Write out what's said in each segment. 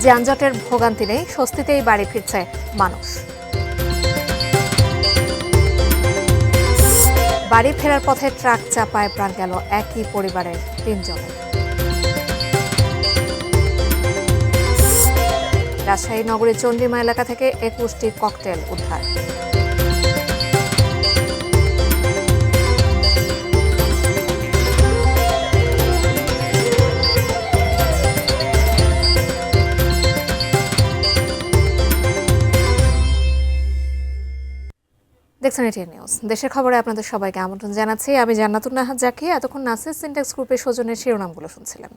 যানজটের ভোগান্তি নেই, স্বস্তিতেই বাড়ি ফিরছে মানুষ। বাড়ি ফেরার পথে ট্রাক চাপায় প্রাণ গেল একই পরিবারের 3 জনের। রাজশাহী নগরীর চন্দ্রিমা এলাকা থেকে 21টি ককটেল উদ্ধার। দেখছেন এটিএন নিউজ। দেশের খবরে আপনাদের সবাইকে আমন্ত্রণ জানাচ্ছি। আমি জান্নাতুন নাহার জাকি। এতক্ষণ নাসির সিনট্যাক্স গ্রুপের সৌজন্যের শিরোনামগুলো শুনছিলেন।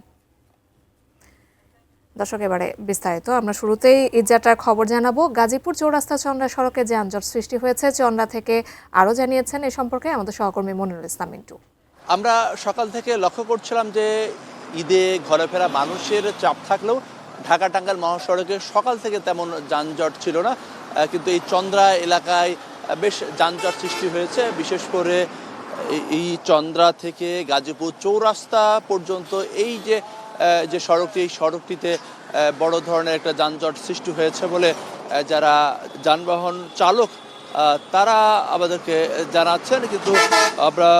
দর্শক, এবারে বিস্তারিত। আমরা শুরুতেই ঈদযাত্রার খবর জানাবো। গাজীপুর চৌরাস্তা চন্দ্রা সড়কে যানজট সৃষ্টি হয়েছে। চন্দ্রা থেকে আরও জানিয়েছেন এ সম্পর্কে আমাদের সহকর্মী মনিরুল ইসলাম মিন্টু। আমরা সকাল থেকে লক্ষ্য করছিলাম যে ঈদে ঘরে ফেরা মানুষের চাপ থাকলেও ঢাকা টাঙ্গাইল মহাসড়কে সকাল থেকে তেমন যানজট ছিল না, কিন্তু এই চন্দ্রা এলাকায় বেশ যানজট সৃষ্টি হয়েছে। বিশেষ করে এই চন্দ্রা থেকে গাজীপুর চৌরাস্তা পর্যন্ত এই যে সড়কটি, এই সড়কটিতে বড় ধরনের একটা যানজট সৃষ্টি হয়েছে বলে যারা যানবাহন চালক তারা আমাদেরকে জানাচ্ছেন। কিন্তু আমরা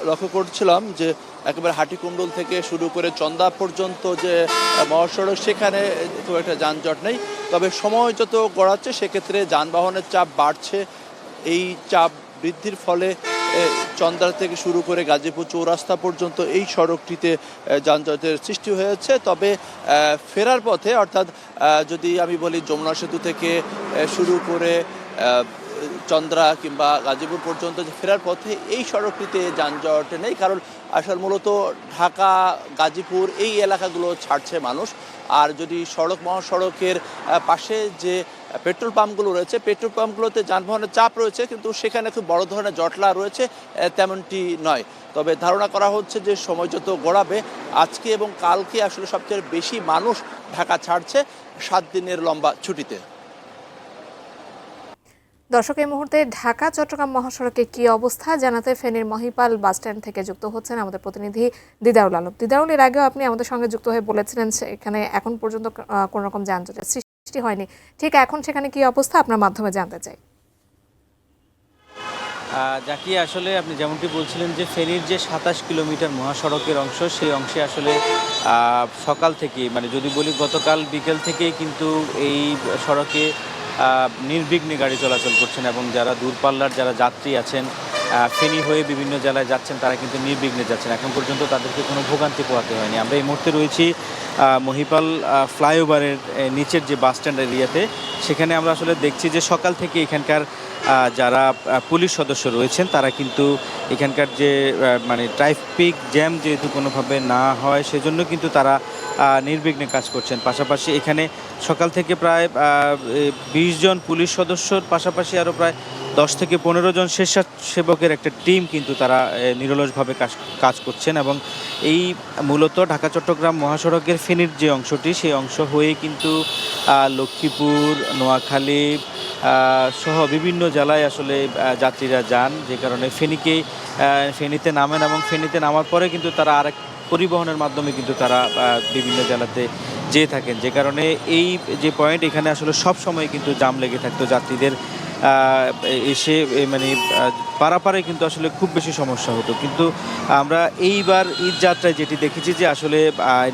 লক্ষ্য করছিলাম যে একেবারে হাটিকুণ্ডল থেকে শুরু করে চন্দা পর্যন্ত যে মহাসড়ক, সেখানে খুব একটা যানজট নেই। তবে সময় যত গড়াচ্ছে সেক্ষেত্রে যানবাহনের চাপ বাড়ছে। এই চাপ বৃদ্ধির ফলে চন্দ্রা থেকে শুরু করে গাজীপুর চৌরাস্তা পর্যন্ত এই সড়কটিতে যানজটের সৃষ্টি হয়েছে। তবে ফেরার পথে, অর্থাৎ যদি আমি বলি যমুনা সেতু থেকে শুরু করে চন্দ্রা কিংবা গাজীপুর পর্যন্ত ফেরার পথে এই সড়কটিতে যানজট নেই, কারণ আসলে মূলত ঢাকা গাজীপুর এই এলাকাগুলো ছাড়ছে মানুষ। আর যদি মহাসড়কের পাশে যে পেট্রোল পাম্পগুলো রয়েছে, পেট্রোল পাম্পগুলোতে যানবাহনের চাপ রয়েছে, কিন্তু সেখানে খুব বড় ধরনের জটলা রয়েছে তেমনটি নয়। তবে ধারণা করা হচ্ছে যে সময় যত গড়াবে, আজকে এবং কালকে আসলে সবচেয়ে বেশি মানুষ ঢাকা ছাড়ছে 7 দিনের লম্বা ছুটিতে। দর্শক, এই মুহূর্তে ঢাকা চট্টগ্রাম মহাসড়কে কি অবস্থা জানাতে ফেনীর মহিপাল বাসস্ট্যান্ড থেকে যুক্ত হচ্ছেন আমাদের প্রতিনিধি দিদারুল আলম। দিদারুল, এর আগেও আপনি আমাদের সঙ্গে যুক্ত হয়ে বলেছিলেন এখানে এখন পর্যন্ত কোনো রকম যানজটের সৃষ্টি হয়নি। ঠিক এখন সেখানে কি অবস্থা আপনার মাধ্যমে জানতে চাই। জাকি, আসলে আপনি যেমনটি বলছিলেন যে ফেনীর যে 27 কিলোমিটার মহাসড়কের অংশ, সেই অংশে আসলে সকাল থেকে, মানে যদি বলি গতকাল বিকেল থেকেই কিন্তু এই সড়কে নির্বিঘ্নে গাড়ি চলাচল করছেন, এবং যারা দূরপাল্লার যারা যাত্রী আছেন ফেনী হয়ে বিভিন্ন জেলায় যাচ্ছেন তারা কিন্তু নির্বিঘ্নে যাচ্ছেন। এখন পর্যন্ত তাদেরকে কোনো ভোগান্তি পোহাতে হয়নি। আমরা এই মুহূর্তে রয়েছি মহিপাল ফ্লাইওভারের নিচের যে বাস স্ট্যান্ড এরিয়াতে। সেখানে আমরা আসলে দেখছি যে সকাল থেকে এখানকার যারা পুলিশ সদস্য রয়েছেন তারা কিন্তু এখানকার যে মানে ট্রাফিক জ্যাম যেহেতু কোনোভাবে না হয় সেজন্য কিন্তু তারা নির্বিঘ্নে কাজ করছেন। পাশাপাশি এখানে সকাল থেকে প্রায় 20 জন পুলিশ সদস্যর পাশাপাশি আরও প্রায় 10 থেকে 15 জন স্বেচ্ছাসেবকের একটা টিম কিন্তু তারা নিরলসভাবে কাজ করছেন, এবং এই মূলত ঢাকা চট্টগ্রাম মহাসড়কের ফেনীর যে অংশটি, সেই অংশ হয়ে কিন্তু লক্ষ্মীপুর, নোয়াখালী সহ বিভিন্ন জেলায় আসলে যাত্রীরা যান, যে কারণে ফেনীতে নামেন, এবং ফেনীতে নামার পরে কিন্তু তারা আরেক পরিবহনের মাধ্যমে কিন্তু তারা বিভিন্ন জেলাতে যেয়ে থাকেন। যে কারণে এই যে পয়েন্ট, এখানে আসলে সব সময় কিন্তু জাম লেগে থাকতো যাত্রীদের এসে মানে পারাপারে কিন্তু আসলে খুব বেশি সমস্যা হতো। কিন্তু আমরা এইবার ঈদ যাত্রায় যেটি দেখেছি যে আসলে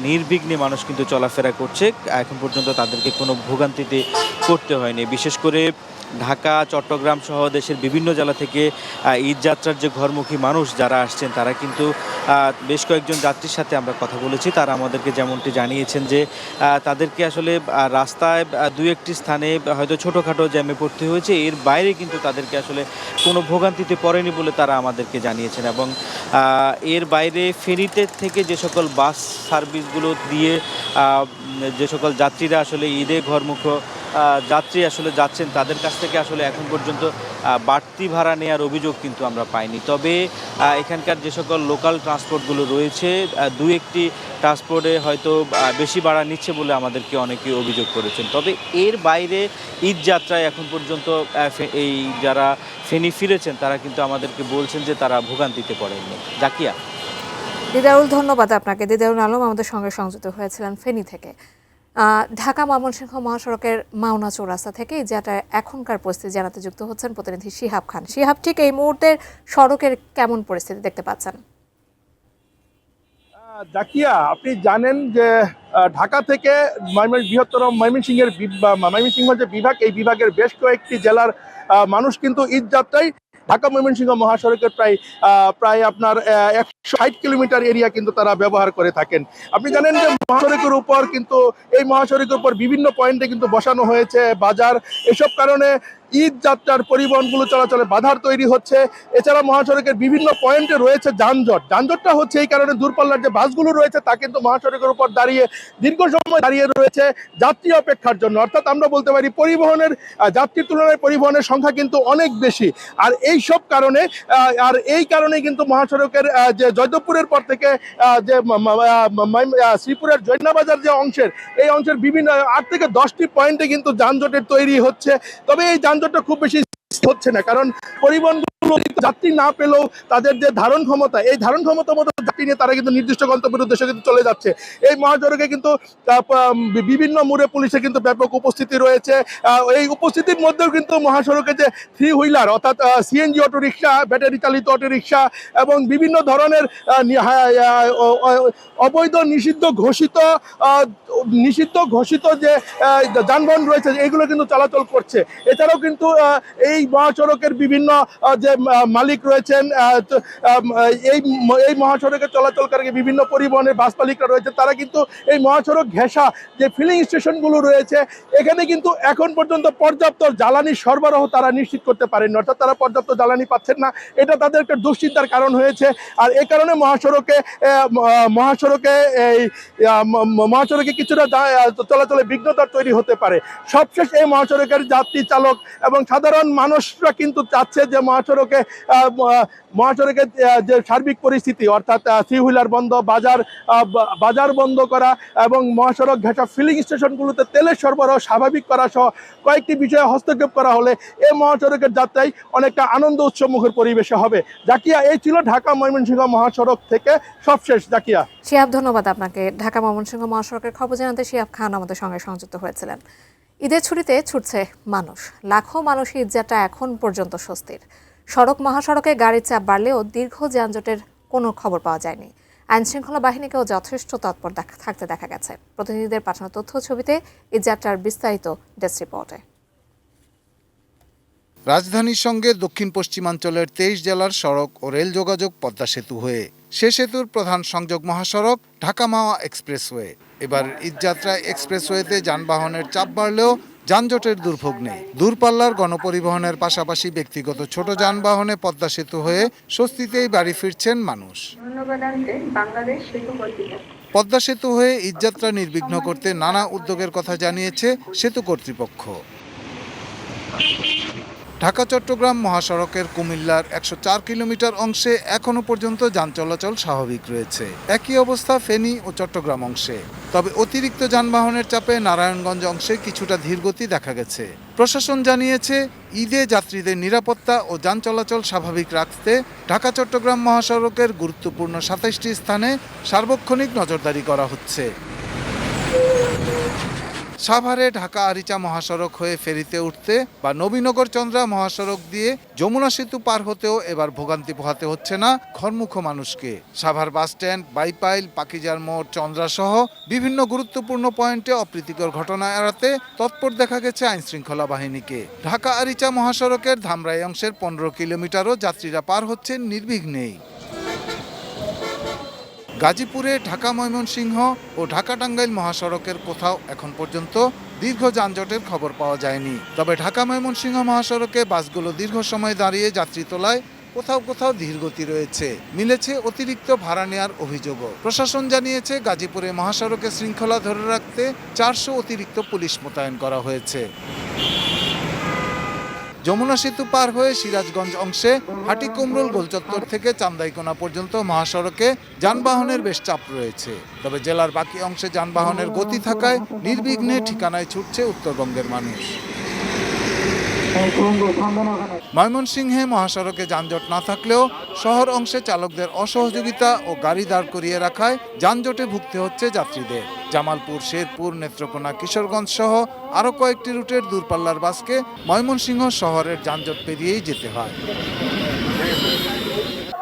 নির্বিঘ্নে মানুষ কিন্তু চলাফেরা করছে, এখন পর্যন্ত তাদেরকে কোনো ভোগান্তিতে করতে হয়নি। বিশেষ করে ঢাকা, চট্টগ্রাম সহ দেশের বিভিন্ন জেলা থেকে ঈদ যাত্রার যে ঘরমুখী মানুষ যারা আসছেন তারা কিন্তু বেশ কয়েকজন যাত্রীর সাথে আমরা কথা বলেছি। তারা আমাদেরকে যেমনটি জানিয়েছেন যে তাদেরকে আসলে রাস্তায় 2-1টি স্থানে হয়তো ছোটোখাটো জ্যামে পড়তে হয়েছে, এর বাইরে কিন্তু তাদেরকে আসলে কোনো ভোগান্তিতে পড়েনি বলে তারা আমাদেরকে জানিয়েছেন। এবং এর বাইরে ফেনীতে থেকে যে সকল বাস সার্ভিসগুলো দিয়ে যে সকল যাত্রীরা আসলে ঈদে ঘরমুখ যাত্রী আসলে যাচ্ছেন, তাদের কাছ থেকে আসলে এখন পর্যন্ত বাড়তি ভাড়া নেওয়ার অভিযোগ কিন্তু আমরা পাইনি। তবে এখানকার যে সকল লোকাল ট্রান্সপোর্টগুলো রয়েছে, 2-1টি ট্রান্সপোর্টে হয়তো বেশি ভাড়া নিচ্ছে বলে আমাদেরকে অনেকেই অভিযোগ করেছেন। তবে এর বাইরে ঈদ যাত্রায় এখন পর্যন্ত এই যারা ফেনী ফিরেছেন তারা কিন্তু আমাদেরকে বলছেন যে তারা ভোগান্তিতে পড়েননি। জাকিয়া। দিদারুল, ধন্যবাদ আপনাকে। দিদারুল আলম আমাদের সঙ্গে সংযুক্ত হয়েছিলেন ফেনী থেকে। ঢাকা ময়মনসিংহ মহাসড়কের মাওনা চৌরাস্তা থেকে ইজারার এখনকার পরিস্থিতি জানাতে যুক্ত হচ্ছেন প্রতিনিধি শিহাব খান। শিহাব, ঠিক এই মুহূর্তের সড়কের কেমন পরিস্থিতি দেখতে পাচ্ছেন? জাকিয়া, আপনি জানেন যে ঢাকা থেকে বৃহত্তর ময়মনসিংহ যে বিভাগ, এই বিভাগের বেশ কয়েকটি জেলার মানুষ কিন্তু ঈদ যাত্রায় ঢাকা ময়মনসিংহ মহাসড়কের প্রায় আপনার 160 কিলোমিটার এরিয়া কিন্তু তারা ব্যবহার করে থাকেন। আপনি জানেন যে মহাসড়কের উপর কিন্তু এই মহাসড়কের উপর বিভিন্ন পয়েন্টে কিন্তু বসানো হয়েছে বাজার। এসব কারণে ঈদ যাত্রার পরিবহনগুলো চলাচলে বাধার তৈরি হচ্ছে। এছাড়া মহাসড়কের বিভিন্ন পয়েন্টে রয়েছে যানজটটা হচ্ছে এই কারণে দূরপাল্লার যে বাসগুলো রয়েছে তা কিন্তু মহাসড়কের উপর দীর্ঘ সময় দাঁড়িয়ে রয়েছে যাত্রী অপেক্ষার জন্য। অর্থাৎ আমরা বলতে পারি পরিবহনের যাত্রীর তুলনায় পরিবহনের সংখ্যা কিন্তু অনেক বেশি। আর এই কারণে কিন্তু মহাসড়কের যে জয়দেবপুরের পর থেকে যে শ্রীপুরের জৈনাবাজার যে অংশের, এই অংশের বিভিন্ন 8 থেকে 10টি পয়েন্টে কিন্তু যানজটের তৈরি হচ্ছে। তবে এই যানজটটা খুব বেশি হচ্ছে না, কারণ পরিবহনগুলো যাত্রী না পেলেও তাদের যে ধারণ ক্ষমতা, এই ধারণ ক্ষমতা মতো যাত্রী নিয়ে তারা কিন্তু নির্দিষ্ট গন্তব্যের উদ্দেশ্যে কিন্তু চলে যাচ্ছে। এই মহাসড়কে কিন্তু বিভিন্ন মোড়ে পুলিশের কিন্তু ব্যাপক উপস্থিতি রয়েছে। এই উপস্থিতির মধ্যেও কিন্তু মহাসড়কে যে 3 হুইলার অর্থাৎ সিএনজি অটোরিকশা, ব্যাটারি চালিত অটোরিকশা এবং বিভিন্ন ধরনের অবৈধ নিষিদ্ধ ঘোষিত যে যানবাহন রয়েছে, এগুলো কিন্তু চলাচল করছে। এছাড়াও কিন্তু এই মহাসড়কের বিভিন্ন যে মালিক রয়েছেন, এই মহাসড়কে চলাচলকারী বিভিন্ন পরিবহনের বাস মালিকরা রয়েছে, তারা কিন্তু এই মহাসড়ক ঘেঁষা যে ফিলিং স্টেশনগুলো রয়েছে, এখানে কিন্তু এখন পর্যন্ত পর্যাপ্ত জ্বালানি সরবরাহ তারা নিশ্চিত করতে পারেনি। অর্থাৎ তারা পর্যাপ্ত জ্বালানি পাচ্ছেন না, এটা তাদের একটা দুশ্চিন্তার কারণ হয়েছে। আর এ কারণে মহাসড়কে কিছুটা চলাচলে বিঘ্নতার তৈরি হতে পারে। সবশেষ এই মহাসড়কের যাত্রী চালক এবং সাধারণ মানুষরা কিন্তু চাচ্ছে যে মহাসড়কের যে সার্বিক পরিস্থিতি, অর্থাৎ 3 হুইলার বন্ধ, বাজার বন্ধ করা এবং মহাসড়ক ঘেঁষা ফিলিং স্টেশনগুলোতে তেলের সরবরাহ স্বাভাবিক করা সহ কয়েকটি বিষয়ে হস্তক্ষেপ করা হলে এই মহাসড়কের যাত্রায় অনেকটা আনন্দ উৎসবমুখর পরিবেশে হবে। জাকিয়া, এই ছিল ঢাকা ময়মনসিংহ মহাসড়ক থেকে সবশেষ। জাকিয়া। শিহাব, ধন্যবাদ আপনাকে। ঢাকা ময়মনসিংহ মহাসড়কের খবর জানাতে শিহাব খান আমাদের সঙ্গে সংযুক্ত হয়েছিলেন। ঈদের ছুটিতে ছুটছে মানুষ, লাখো মানুষই ঈদযাত্রা এখন পর্যন্ত স্বস্তির। মহাসড়কে গাড়ির চাপ বাড়লেও দীর্ঘ যানজটের কোনো খবর পাওয়া যায়নি। আইনশৃঙ্খলা বাহিনীকেও যথেষ্ট তৎপর থাকতে দেখা গেছে। প্রতিনিধিদের পাঠানো তথ্য ছবিতে ঈদযাত্রার বিস্তারিত ডেস্ক রিপোর্টে। রাজধানীর সঙ্গে দক্ষিণ পশ্চিমাঞ্চলের 23 জেলার সড়ক ও রেল যোগাযোগ পদ্মা সেতু হয়ে। সে সেতুর প্রধান সংযোগ মহাসড়ক ঢাকা মাওয়া এক্সপ্রেসওয়ে। এবার ঈদযাত্রায় এক্সপ্রেসওয়েতে যানবাহনের চাপ বাড়লেও যানজটের দুর্ভোগ নেই। দূরপাল্লার গণপরিবহনের পাশাপাশি ব্যক্তিগত ছোট যানবাহনে পদ্মা সেতু হয়ে স্বস্তিতেই বাড়ি ফিরছেন মানুষ। পদ্মা সেতু হয়ে ঈদযাত্রা নির্বিঘ্ন করতে নানা উদ্যোগের কথা জানিয়েছে সেতু কর্তৃপক্ষ। ঢাকা চট্টগ্রাম মহাসড়কের কুমিল্লার 104 কিলোমিটার অংশে এখনো পর্যন্ত যান চলাচল স্বাভাবিক রয়েছে। একই অবস্থা ফেনী ও চট্টগ্রাম অংশে। তবে অতিরিক্ত যানবাহনের চাপে নারায়ণগঞ্জ অংশে কিছুটা ধীরগতি দেখা গেছে। প্রশাসন জানিয়েছে ঈদে যাত্রীদের নিরাপত্তা ও যান চলাচল স্বাভাবিক রাখতে ঢাকা চট্টগ্রাম মহাসড়কের গুরুত্বপূর্ণ 27টি স্থানে সার্বক্ষণিক নজরদারি করা হচ্ছে। সাভারে ঢাকা আরিচা মহাসড়ক হয়ে ফেরিতে উঠতে বা নবীনগর চন্দ্রা মহাসড়ক দিয়ে যমুনা সেতু পার হতেও এবার ভোগান্তি পোহাতে হচ্ছে না ঘরমুখ মানুষকে। সাভার বাসস্ট্যান্ড, বাইপাইল, পাকিজার মোড়, চন্দ্রা সহ বিভিন্ন গুরুত্বপূর্ণ পয়েন্টে অপ্রীতিকর ঘটনা এড়াতে তৎপর দেখা গেছে আইনশৃঙ্খলা বাহিনীকে। ঢাকা আরিচা মহাসড়কের ধামরাই অংশের 15 কিলোমিটারও যাত্রীরা পার হচ্ছেন নির্বিঘ্নেই। গাজীপুরে ঢাকা ময়মনসিংহ ও ঢাকা টাঙ্গাইল মহাসড়কের কোথাও এখন পর্যন্ত দীর্ঘ যানজটের খবর পাওয়া যায়নি। তবে ঢাকা ময়মনসিংহ মহাসড়কে বাসগুলো দীর্ঘ সময় দাঁড়িয়ে যাত্রী তোলায় কোথাও কোথাও ধীরগতি রয়েছে। মিলেছে অতিরিক্ত ভাড়া নেওয়ার অভিযোগও। প্রশাসন জানিয়েছে গাজীপুরে মহাসড়কে শৃঙ্খলা ধরে রাখতে 400 অতিরিক্ত পুলিশ মোতায়েন করা হয়েছে। যমুনা সেতু পার হয়ে সিরাজগঞ্জ অংশে হাটিকুমরুল গোলচত্বর থেকে চান্দাইকোনা পর্যন্ত মহাসড়কে যানবাহনের বেশ চাপ রয়েছে। তবে জেলার বাকি অংশে যানবাহনের গতি থাকায় নির্বিঘ্নে ঠিকানায় ছুটছে উত্তরবঙ্গের মানুষ। ময়মনসিংহে মহাসড়কে যানজট না থাকলেও শহর অংশে চালকদের অসহযোগিতা ও গাড়ি দাঁড় করিয়ে রাখায় যানজটে ভুগতে হচ্ছে যাত্রীদের। জামালপুর, শেরপুর, নেত্রকোনা, কিশোরগঞ্জ সহ আরও কয়েকটি রুটের দূরপাল্লার বাসকে ময়মনসিংহ শহরের যানজট পেরিয়েই যেতে হয়।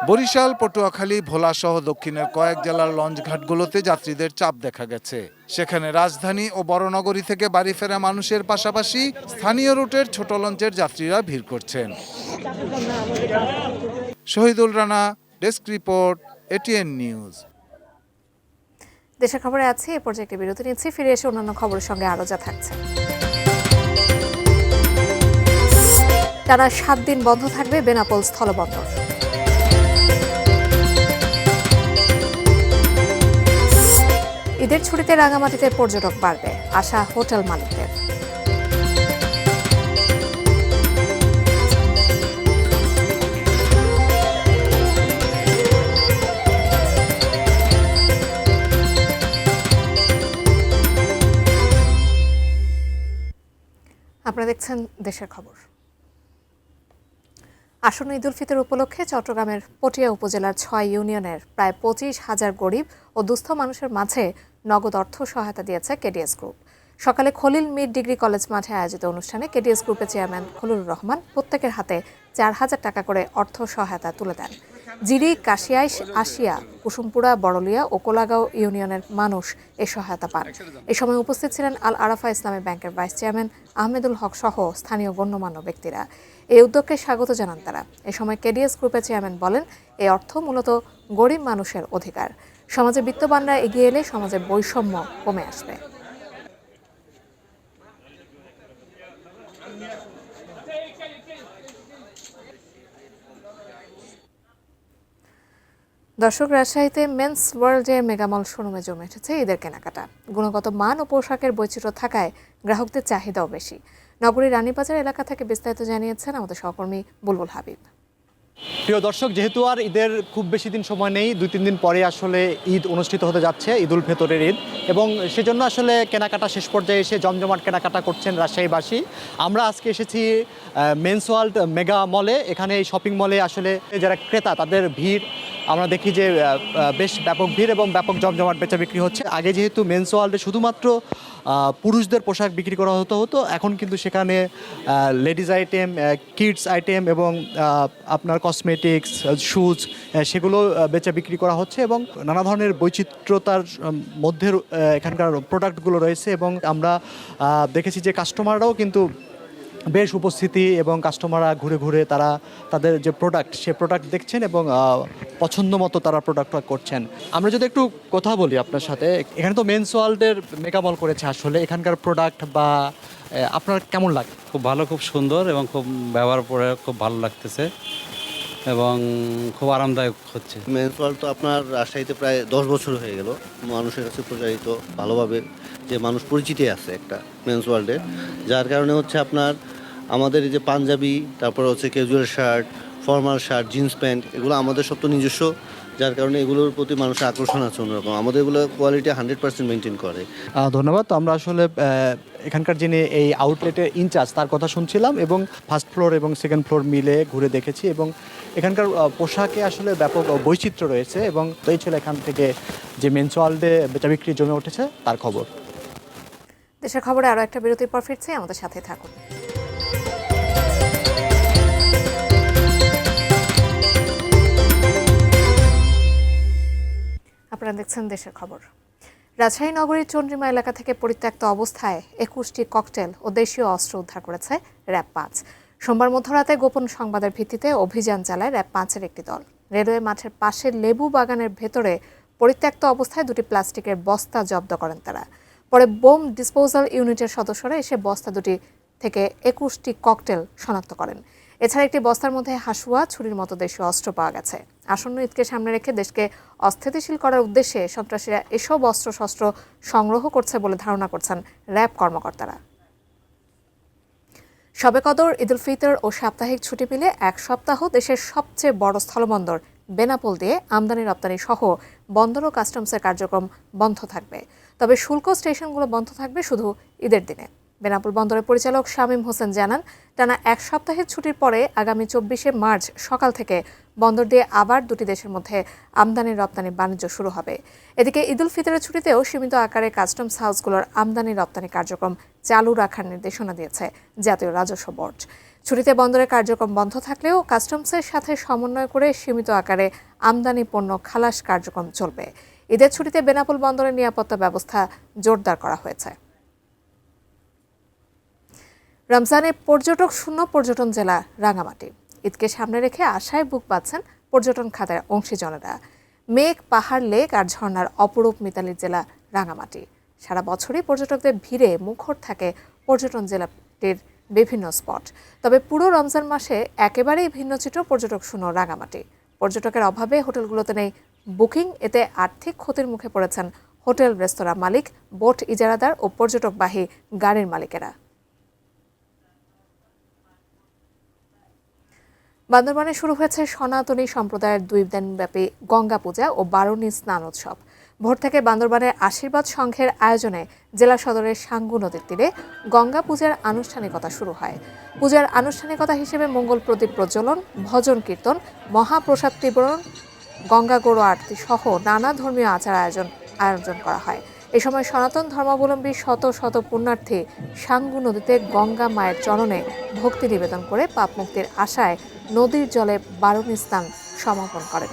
বরিশাল, পটুয়াখালী, ভোলা সহ দক্ষিণের কয়েক জেলার লঞ্চঘাটগুলোতে যাত্রীদের চাপ দেখা গেছে। সেখানে রাজধানী ও বড়নগরী থেকে বাড়ি ফেরা মানুষের পাশাপাশি স্থানীয় রুটের ছোট লঞ্চের যাত্রীরা ভিড় করছেন। Shahidul Rana, desk report, ATN news. দেশের খবরে আছে এ পর্যায়ে একটি বিরতি নিচ্ছি, ফিরে এসে অন্যান্য খবরের সঙ্গে আরও যা থাকছে। টানা 7 দিন বন্ধ থাকবে বেনাপোল স্থলবন্দর। ঈদের ছুটিতে রাঙামাটিতে পর্যটক বাড়বে, আশা হোটেল মালিকদের। আপনারা দেখছেন দেশের খবর। আসন্ন ঈদ উল ফিতর উপলক্ষে চট্টগ্রামের পটিয়া উপজেলার 6 ইউনিয়নের প্রায় 25,000 গরিব ও দুস্থ মানুষের মাঝে নগদ অর্থ সহায়তা দিয়েছে কেডিএস গ্রুপ। সকালে খলিল মিড ডিগ্রি কলেজ মাঠে আয়োজিত অনুষ্ঠানে কেডিএস গ্রুপের চেয়ারম্যান খলিলুর রহমান প্রত্যেকের হাতে 4,000 টাকা করে অর্থ সহায়তা তুলে দেন। জিরি, কাশিয়াইশ, আশিয়া, কুসুমপুরা, বড়লিয়া ও কোলাগাঁও ইউনিয়নের মানুষ এ সহায়তা পান। এ সময় উপস্থিত ছিলেন আল আরাফা ইসলামী ব্যাংকের ভাইস চেয়ারম্যান আহমেদুল হক সহ স্থানীয় গণ্যমান্য ব্যক্তিরা। এই উদ্যোগকে স্বাগত জানান তারা। এ সময় কেডিএস গ্রুপের চেয়ারম্যান বলেন, এই অর্থ মূলত গরিব মানুষের অধিকার। সমাজে বিত্তবানরা এগিয়ে এলে সমাজে বৈষম্য কমে আসবে। দর্শক, রাজশাহীতে মেন্স ওয়ার্ল্ডের মেগামল শোরুমে জমে উঠেছে ঈদের কেনাকাটা। গুণগত মান ও পোশাকের বৈচিত্র্য থাকায় গ্রাহকদের চাহিদাও বেশি। নগরীর রানীবাজার এলাকা থেকে বিস্তারিত জানিয়েছেন আমাদের সহকর্মী বুলবুল হাবিব। প্রিয় দর্শক, যেহেতু আর ঈদের খুব বেশি দিন সময় নেই, 2-3 দিন পরে আসলে ঈদ অনুষ্ঠিত হতে যাচ্ছে, ঈদ উল ফিতরের ঈদ, এবং সেজন্য আসলে কেনাকাটা শেষ পর্যায়ে এসে জমজমাট কেনাকাটা করছেন রাজশাহীবাসী। আমরা আজকে এসেছি মেন্স ওয়ার্ল্ড মেগা মলে। এখানে এই শপিং মলে আসলে যারা ক্রেতা তাদের ভিড় আমরা দেখি যে বেশ ব্যাপক ভিড় এবং ব্যাপক জমজমাট বেচা বিক্রি হচ্ছে। আগে যেহেতু মেন্স ওয়ার্ল্ডে শুধুমাত্র পুরুষদের পোশাক বিক্রি করা হতো, এখন কিন্তু সেখানে লেডিস আইটেম, কিডস আইটেম এবং আপনার কসমেটিক্স, শুজ সেগুলো বেচা বিক্রি করা হচ্ছে এবং নানা ধরনের বৈচিত্র্যতার মধ্যে এখানকার প্রোডাক্টগুলো রয়েছে। এবং আমরা দেখেছি যে কাস্টমাররাও কিন্তু বেশ উপস্থিতি এবং কাস্টমাররা ঘুরে ঘুরে তারা তাদের যে প্রোডাক্ট সে প্রোডাক্ট দেখছেন এবং পছন্দ মতো তারা প্রোডাক্ট করছেন। আমরা যদি একটু কথা বলি আপনার সাথে, এখানে তো মেন্স ওয়ার্ল্ডের মেগামল করেছে, আসলে এখানকার প্রোডাক্ট বা আপনার কেমন লাগে? খুব ভালো, খুব সুন্দর এবং খুব ব্যবহার করে খুব ভালো লাগতেছে এবং খুব আরামদায়ক হচ্ছে। মেন্স ওয়ার্ল্ড তো আপনার রাজশাহীতে প্রায় 10 বছর হয়ে গেল, মানুষের কাছে প্রচারিত ভালোভাবে, যে মানুষ পরিচিতি আছে একটা মেন্স ওয়ার্ল্ডের, যার কারণে হচ্ছে আপনার আমাদের এই যে পাঞ্জাবি, তারপর হচ্ছে casual shirt, formal shirt, jeans pant, এগুলো আমাদের সব তো নিজস্ব, যার কারণে এগুলোর প্রতি মানুষের আকর্ষণ আছে অন্যরকম। আমাদের এগুলো কোয়ালিটি 100% মেনটেন করে। ধন্যবাদ। তো আমরা আসলে এখানকার যিনি এই আউটলেটের ইনচার্জ তার কথা শুনছিলাম এবং ফার্স্ট ফ্লোর এবং সেকেন্ড ফ্লোর মিলে ঘুরে দেখেছি এবং এখানকার পোশাকে আসলে ব্যাপক বৈচিত্র্য রয়েছে এবং এই ছিল এখান থেকে যে মেন্স ওয়ার্ল্ডে বেচা বিক্রি জমে উঠেছে তার খবর। দেশের খবরে আরও একটা বিরতির পর ফিরছি, আমাদের সাথে থাকুন। আপনারা দেখছেন দেশের খবর। রাজশাহী নগরীর চন্দ্রিমা এলাকা থেকে পরিত্যক্ত অবস্থায় 21টি ককটেল ও দেশীয় অস্ত্র উদ্ধার করেছে র্যাব 5। সোমবার মধ্যরাতে গোপন সংবাদের ভিত্তিতে অভিযান চালায় র্যাব 5-এর একটি দল। রেলওয়ে মাঠের পাশের লেবু বাগানের ভেতরে পরিত্যক্ত অবস্থায় 2টি প্লাস্টিকের বস্তা জব্দ করেন তারা। পরে বোম ডিসপোজাল ইউনিটের সদস্যরা এসে বস্তা দুটি থেকে 21টি ককটেল শনাক্ত করেন। এছাড়া একটি বস্তার মধ্যে হাসুয়া, ছুরির মতো দেশীয় অস্ত্র পাওয়া গেছে। আসন্ন ঈদকে সামনে রেখে দেশকে অস্থিতিশীল করার উদ্দেশ্যে সন্ত্রাসীরা এসব অস্ত্রশস্ত্র সংগ্রহ করছে বলে ধারণা করছেন র্যাব কর্মকর্তারা। শবে কদর, ঈদ উল ফিতর ও সাপ্তাহিক ছুটি মিলে এক সপ্তাহ দেশের সবচেয়ে বড় স্থলবন্দর বেনাপোল দিয়ে আমদানি রপ্তানি সহ বন্দর ও কাস্টমসের কার্যক্রম বন্ধ থাকবে। তবে শুল্ক স্টেশনগুলো বন্ধ থাকবে শুধু ঈদের দিনে। বেনাপোল বন্দরের পরিচালক শামীম হোসেন জানান, টানা এক সপ্তাহের ছুটির পরে আগামী 24শে মার্চ সকাল থেকে বন্দর দিয়ে আবার দুটি দেশের মধ্যে আমদানি রপ্তানি বাণিজ্য শুরু হবে। এদিকে ঈদ উল ফিতরের ছুটিতেও সীমিত আকারে কাস্টমস হাউসগুলোর আমদানি রপ্তানি কার্যক্রম চালু রাখার নির্দেশনা দিয়েছে জাতীয় রাজস্ব বোর্ড। ছুটিতে বন্দরের কার্যক্রম বন্ধ থাকলেও কাস্টমসের সাথে সমন্বয় করে সীমিত আকারে আমদানি পণ্য খালাস কার্যক্রম চলবে। ঈদের ছুটিতে বেনাপোল বন্দরের নিরাপত্তা ব্যবস্থা জোরদার করা হয়েছে। রমজানে পর্যটক শূন্য পর্যটন জেলা রাঙামাটি। ঈদকে সামনে রেখে আশায় বুক বাঁধছেন পর্যটন খাতের অংশীজনেরা। মেঘ, পাহাড়, লেক আর ঝর্ণার অপরূপ মিতালির জেলা রাঙামাটি। সারা বছরই পর্যটকদের ভিড়ে মুখর থাকে পর্যটন জেলাটির বিভিন্ন স্পট। তবে পুরো রমজান মাসে একেবারেই ভিন্ন চিত্র পর্যটক শূন্য রাঙামাটি। পর্যটকের অভাবে হোটেলগুলোতে নেই বুকিং। এতে আর্থিক ক্ষতির মুখে পড়েছেন হোটেল, রেস্তোরাঁ মালিক, বোট ইজারাদার ও পর্যটকবাহী গাড়ির মালিকেরা। বান্দরবানে শুরু হয়েছে সনাতনী সম্প্রদায়ের 2 দিনব্যাপী গঙ্গা পূজা ও বারুণী স্নান উৎসব। ভোর থেকে বান্দরবানের আশীর্বাদ সংঘের আয়োজনে জেলা সদরের সাঙ্গু নদীর তীরে গঙ্গা পূজার আনুষ্ঠানিকতা শুরু হয়। পূজার আনুষ্ঠানিকতা হিসেবে মঙ্গল প্রদীপ প্রজ্বলন, ভজন কীর্তন, মহাপ্রসাদ বিতরণ, গঙ্গা গৌর আরতি সহ নানা ধর্মীয় আয়োজন করা হয়। এ সময় সনাতন ধর্মাবলম্বী শত শত পুণ্যার্থী সাঙ্গু নদীতে গঙ্গা মায়ের চরণে ভক্তি নিবেদন করে পাপ মুক্তির আশায় নদীর জলে বারুণী স্নান সমাপন করেন।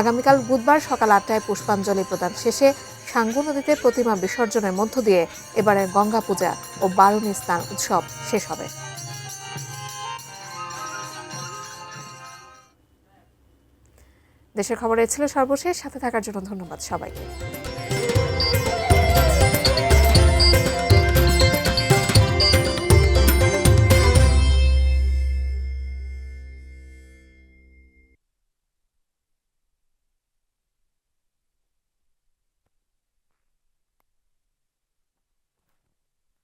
আগামীকাল বুধবার সকাল 8টায় পুষ্পাঞ্জলি প্রদান শেষে সাঙ্গু নদীতে প্রতিমা বিসর্জনের মধ্য দিয়ে এবারের গঙ্গা পূজা ও বারুণী স্নান উৎসব শেষ হবে। দেশের খবরে ছিল সর্বশেষ। সাথে থাকার জন্য ধন্যবাদ সবাইকে।